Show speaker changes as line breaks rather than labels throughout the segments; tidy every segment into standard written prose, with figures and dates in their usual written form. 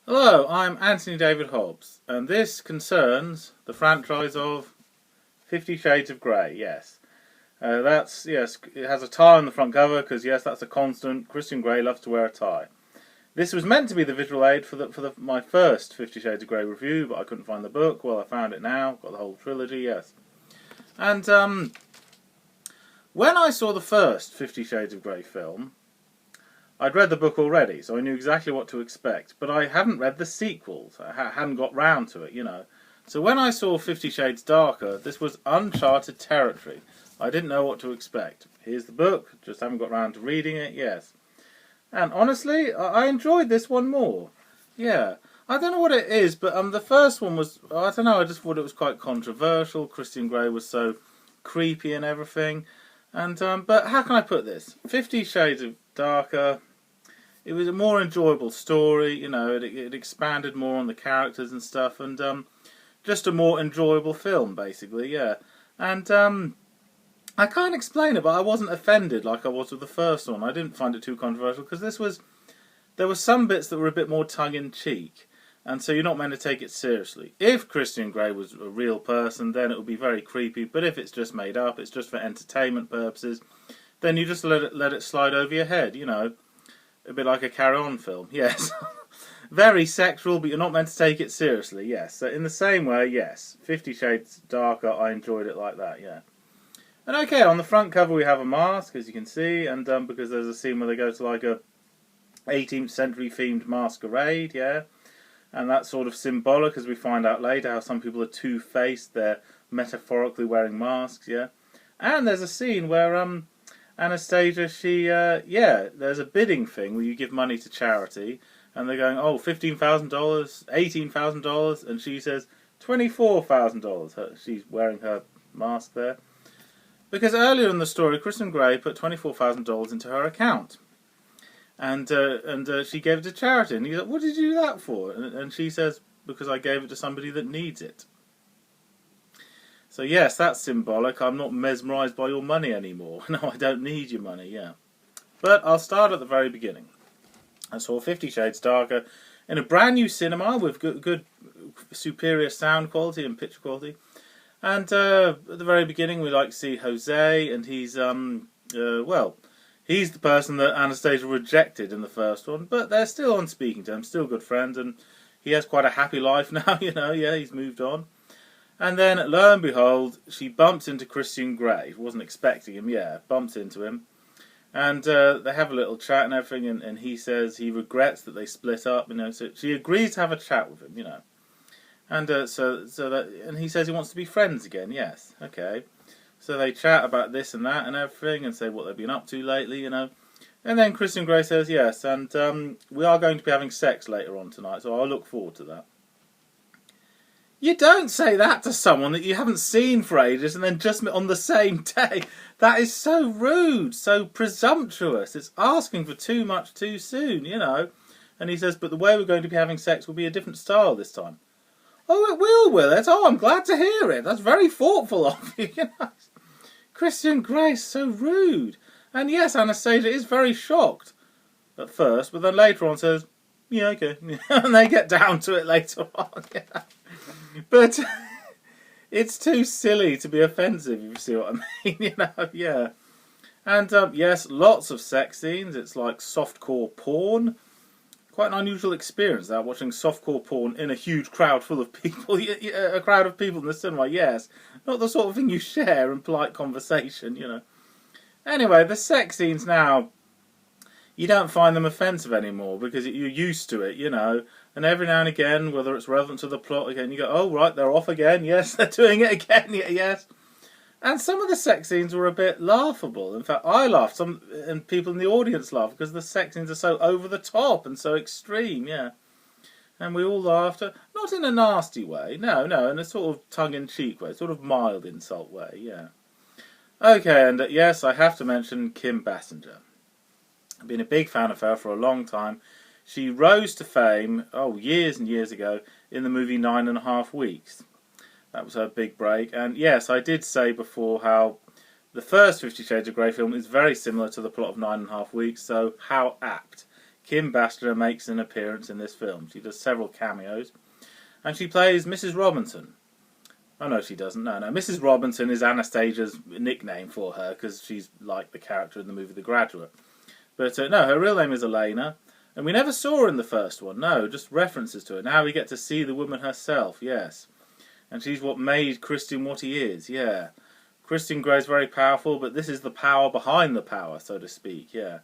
Hello, I'm Anthony David Hobbs, and this concerns the franchise of 50 Shades of Grey, yes. Yes, it has a tie on the front cover, because yes, that's a constant. Christian Grey loves to wear a tie. This was meant to be the visual aid for my first 50 Shades of Grey review, but I couldn't find the book. Well, I found it now, got the whole trilogy, yes. And when I saw the first 50 Shades of Grey film, I'd read the book already, so I knew exactly what to expect, but I hadn't read the sequels. I hadn't got round to it. So when I saw 50 Shades Darker, this was uncharted territory. I didn't know what to expect. Here's the book, just haven't got round to reading it, yes. And honestly, I enjoyed this one more. Yeah. I don't know what it is, but the first one was, I don't know, I just thought it was quite controversial. Christian Grey was so creepy and everything. And but how can I put this? 50 Shades of Darker, it was a more enjoyable story, it expanded more on the characters and stuff, and just a more enjoyable film, basically, yeah. And I can't explain it, but I wasn't offended like I was with the first one. I didn't find it too controversial, because there were some bits that were a bit more tongue-in-cheek, and so you're not meant to take it seriously. If Christian Grey was a real person, then it would be very creepy, but if it's just made up, it's just for entertainment purposes, then you just let it slide over your head, A bit like a carry-on film, yes. Very sexual, but you're not meant to take it seriously, yes. So in the same way, yes, 50 Shades Darker, I enjoyed it like that, yeah. And okay, on the front cover we have a mask, as you can see, and because there's a scene where they go to like a 18th century themed masquerade, yeah. And that's sort of symbolic, as we find out later, how some people are two-faced, they're metaphorically wearing masks, yeah. And there's a scene where Anastasia, there's a bidding thing where you give money to charity, and they're going, oh, $15,000, $18,000, and she says $24,000. She's wearing her mask there. Because earlier in the story, Christian Grey put $24,000 into her account. And she gave it to charity. And he's like, what did you do that for? And she says, because I gave it to somebody that needs it. So yes, that's symbolic. I'm not mesmerised by your money anymore. No, I don't need your money, yeah. But I'll start at the very beginning. I saw 50 Shades Darker in a brand new cinema with good superior sound quality and picture quality. And at the very beginning we like to see Jose, and he's, he's the person that Anastasia rejected in the first one, but they're still on speaking terms, still good friends, and he has quite a happy life now, he's moved on. And then, lo and behold, she bumps into Christian Grey. Wasn't expecting him, bumps into him. And they have a little chat and everything, and he says he regrets that they split up, so she agrees to have a chat with him, And and he says he wants to be friends again, yes, okay. So they chat about this and that and everything, and say what they've been up to lately, And then Christian Grey says yes, and we are going to be having sex later on tonight, so I'll look forward to that. You don't say that to someone that you haven't seen for ages and then just met on the same day. That is so rude, so presumptuous. It's asking for too much too soon, And he says, but the way we're going to be having sex will be a different style this time. Oh, it will it? Oh, I'm glad to hear it. That's very thoughtful of you, Christian Grey's so rude. And yes, Anastasia is very shocked at first, but then later on says, yeah, okay. And they get down to it later on, But it's too silly to be offensive, if you see what I mean, yeah. And yes, lots of sex scenes. It's like softcore porn. Quite an unusual experience, that, watching softcore porn in a huge crowd full of people. A crowd of people in the cinema, yes. Not the sort of thing you share in polite conversation, Anyway, the sex scenes now, you don't find them offensive anymore because you're used to it, And every now and again, whether it's relevant to the plot again, you go, oh, right, they're off again. Yes, they're doing it again. Yes. And some of the sex scenes were a bit laughable. In fact, I laughed, and people in the audience laughed, because the sex scenes are so over the top and so extreme, yeah. And we all laughed, not in a nasty way, no, in a sort of tongue-in-cheek way, sort of mild insult way, yeah. Okay, and yes, I have to mention Kim Basinger. I've been a big fan of her for a long time. She rose to fame, years and years ago, in the movie 9½ Weeks. That was her big break. And yes, I did say before how the first 50 Shades of Grey film is very similar to the plot of 9½ Weeks, so how apt. Kim Basinger makes an appearance in this film. She does several cameos. And she plays Mrs. Robinson. Oh, no, she doesn't. No. Mrs. Robinson is Anastasia's nickname for her, because she's like the character in the movie The Graduate. But no, her real name is Elena. And we never saw her in the first one. No, just references to her. Now we get to see the woman herself, yes. And she's what made Christian what he is, yeah. Christian Grey's very powerful, but this is the power behind the power, so to speak, yeah.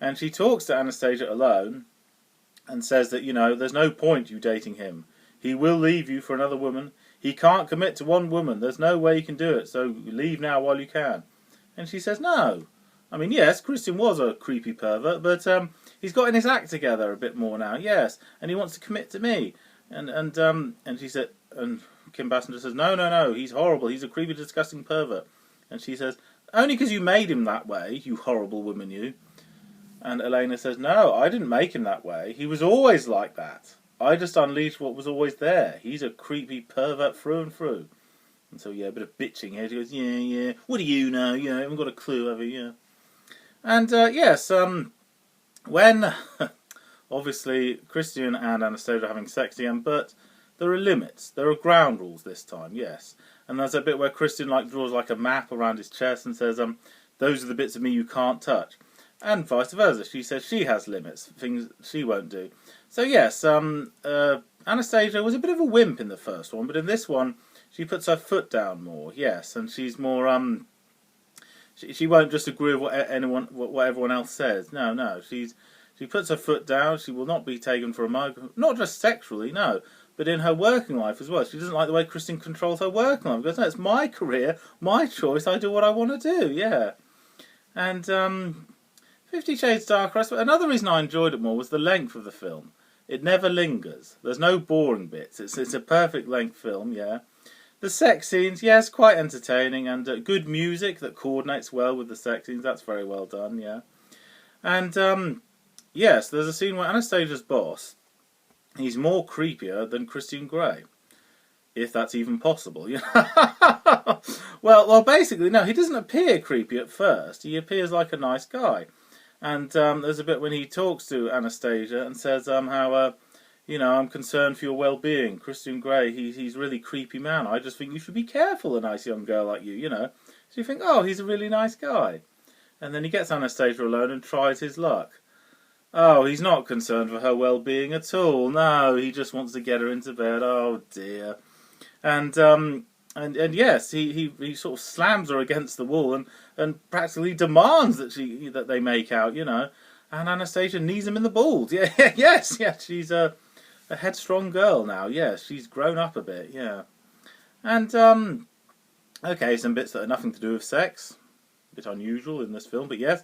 And she talks to Anastasia alone and says that, there's no point you dating him. He will leave you for another woman. He can't commit to one woman. There's no way you can do it, so leave now while you can. And she says no. I mean, yes, Christian was a creepy pervert, but he's gotten his act together a bit more now, yes. And he wants to commit to me. And she said, and Kim Basinger says, no, he's horrible. He's a creepy, disgusting pervert. And she says, only because you made him that way, you horrible woman, you. And Elena says, no, I didn't make him that way. He was always like that. I just unleashed what was always there. He's a creepy pervert through and through. And so, yeah, a bit of bitching here. She goes, yeah, what do you know? You haven't got a clue, have you? Yeah. And, yes, when, obviously, Christian and Anastasia are having sex again, but there are limits. There are ground rules this time, yes. And there's a bit where Christian, draws, a map around his chest and says, those are the bits of me you can't touch. And vice versa. She says she has limits, things she won't do. So yes, Anastasia was a bit of a wimp in the first one, but in this one, she puts her foot down more, yes, and she's more, she won't just agree with what everyone else says. No, she puts her foot down, she will not be taken for a mug, not just sexually, no, but in her working life as well. She doesn't like the way Christian controls her working life. She goes, no, it's my career, my choice, I do what I want to do, yeah. And, 50 Shades Darker, another reason I enjoyed it more was the length of the film. It never lingers. There's no boring bits. It's a perfect length film, yeah. The sex scenes, yes, quite entertaining, and good music that coordinates well with the sex scenes. That's very well done, yeah. And, yes, there's a scene where Anastasia's boss, he's more creepier than Christian Grey. If that's even possible, Well, basically, no, he doesn't appear creepy at first. He appears like a nice guy. And there's a bit when he talks to Anastasia and says how, I'm concerned for your well-being. Christian Grey, he's a really creepy man. I just think you should be careful, a nice young girl like you, So you think, oh, he's a really nice guy. And then he gets Anastasia alone and tries his luck. Oh, he's not concerned for her well-being at all. No, he just wants to get her into bed. Oh, dear. And yes, he sort of slams her against the wall and practically demands that they make out, And Anastasia knees him in the balls. Yeah, yes, she's a headstrong girl now. Yes, she's grown up a bit. Yeah, and okay, some bits that are nothing to do with sex, a bit unusual in this film, but yes,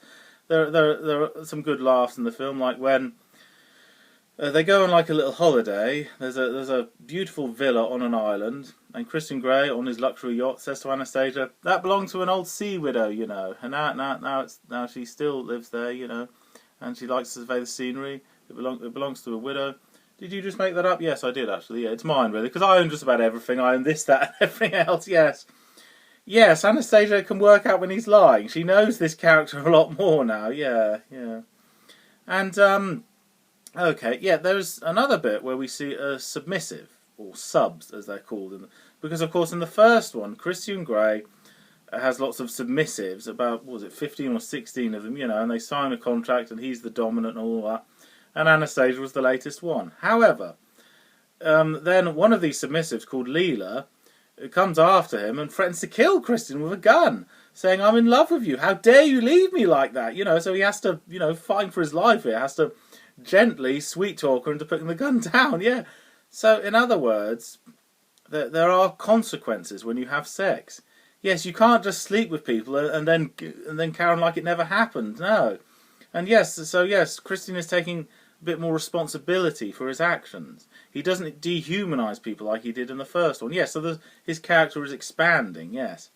there are some good laughs in the film, like when. They go on a little holiday. There's a beautiful villa on an island, and Christian Grey on his luxury yacht says to Anastasia, "That belonged to an old sea widow, and now she still lives there, and she likes to survey the scenery. It belongs to a widow." Did you just make that up? Yes, I did actually. Yeah, it's mine really, because I own just about everything. I own this, that, and everything else. Yes. Anastasia can work out when he's lying. She knows this character a lot more now. Yeah, and okay, yeah, there's another bit where we see a submissive, or subs as they're called, because of course in the first one, Christian Grey has lots of submissives, about, 15 or 16 of them, and they sign a contract and he's the dominant and all that, and Anastasia was the latest one. However, then one of these submissives, called Leela, comes after him and threatens to kill Christian with a gun, saying, "I'm in love with you, how dare you leave me like that?" So he has to, fight for his life here, has to gently sweet talk her into putting the gun down, yeah. So, in other words, there are consequences when you have sex. Yes, you can't just sleep with people and then carry on like it never happened, no. And yes, Christian is taking a bit more responsibility for his actions. He doesn't dehumanize people like he did in the first one. Yes, so his character is expanding, yes.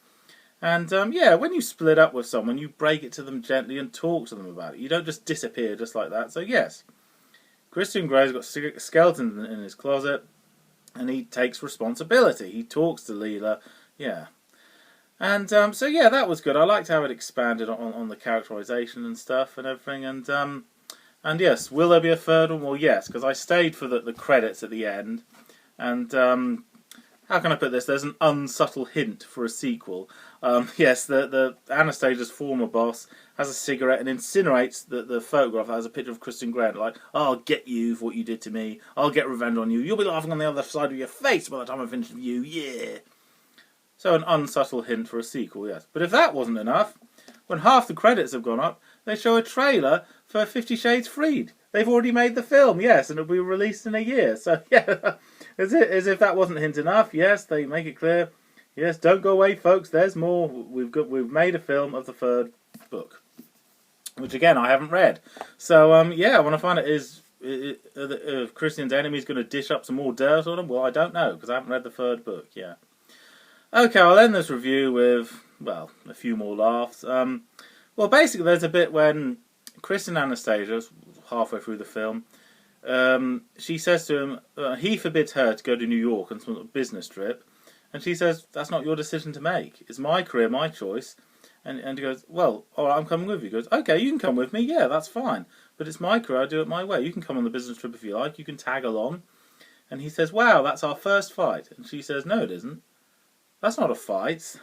And, when you split up with someone, you break it to them gently and talk to them about it. You don't just disappear just like that. So, yes, Christian Grey's got a skeleton in his closet, and he takes responsibility. He talks to Leela, yeah. And, that was good. I liked how it expanded on the characterization and stuff and everything. And And yes, will there be a third one? Well, yes, because I stayed for the credits at the end. And how can I put this? There's an unsubtle hint for a sequel. Yes, the Anastasia's former boss has a cigarette and incinerates the photograph that has a picture of Christian Grey. Like, oh, I'll get you for what you did to me. I'll get revenge on you. You'll be laughing on the other side of your face by the time I finish with you. Yeah. So an unsubtle hint for a sequel, yes. But if that wasn't enough, when half the credits have gone up, they show a trailer for 50 Shades Freed. They've already made the film, yes, and it'll be released in a year. So, yeah, as if that wasn't hint enough, yes, they make it clear. Yes, don't go away, folks. There's more. We've made a film of the third book, which again I haven't read. So, yeah, I want to find out if Christian's enemy's going to dish up some more dirt on him. Well, I don't know because I haven't read the third book. Yeah. Okay, I'll end this review with, well, a few more laughs. Well, basically, there's a bit when Kristen Anastasia, halfway through the film, she says to him, he forbids her to go to New York on some business trip, and she says, that's not your decision to make. It's my career, my choice. And he goes, well, all right, I'm coming with you. He goes, okay, you can come with me. Yeah, that's fine. But it's my career, I do it my way. You can come on the business trip if you like. You can tag along. And he says, wow, that's our first fight. And she says, no, it isn't. That's not a fight.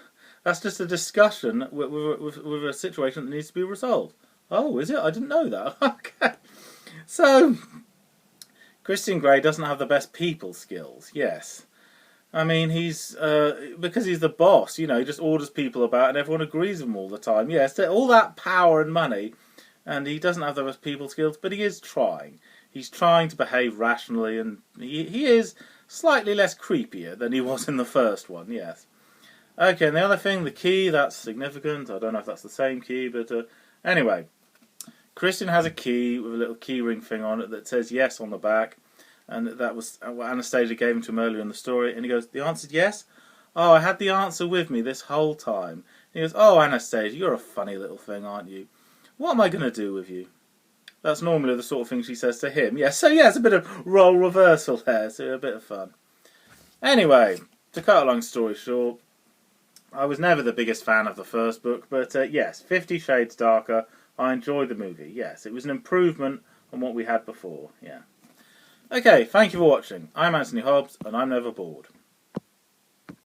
That's just a discussion with a situation that needs to be resolved. Oh, is it? I didn't know that. Okay. So, Christian Grey doesn't have the best people skills, yes. I mean, he's, because he's the boss, you know, he just orders people about and everyone agrees with him all the time. Yes, all that power and money, and he doesn't have the best people skills, but he is trying. He's trying to behave rationally, and he is slightly less creepier than he was in the first one, yes. Okay, and the other thing, the key, that's significant. I don't know if that's the same key, but anyway. Christian has a key with a little key ring thing on it that says yes on the back. And that was what Anastasia gave him to him earlier in the story. And he goes, the answer's yes? Oh, I had the answer with me this whole time. And he goes, oh, Anastasia, you're a funny little thing, aren't you? What am I going to do with you? That's normally the sort of thing she says to him. Yes, so yeah, it's a bit of role reversal there. So a bit of fun. Anyway, to cut a long story short, I was never the biggest fan of the first book. But yes, 50 Shades Darker. I enjoyed the movie, yes. It was an improvement on what we had before, yeah. Okay, thank you for watching. I'm Anthony Hobbs, and I'm never bored.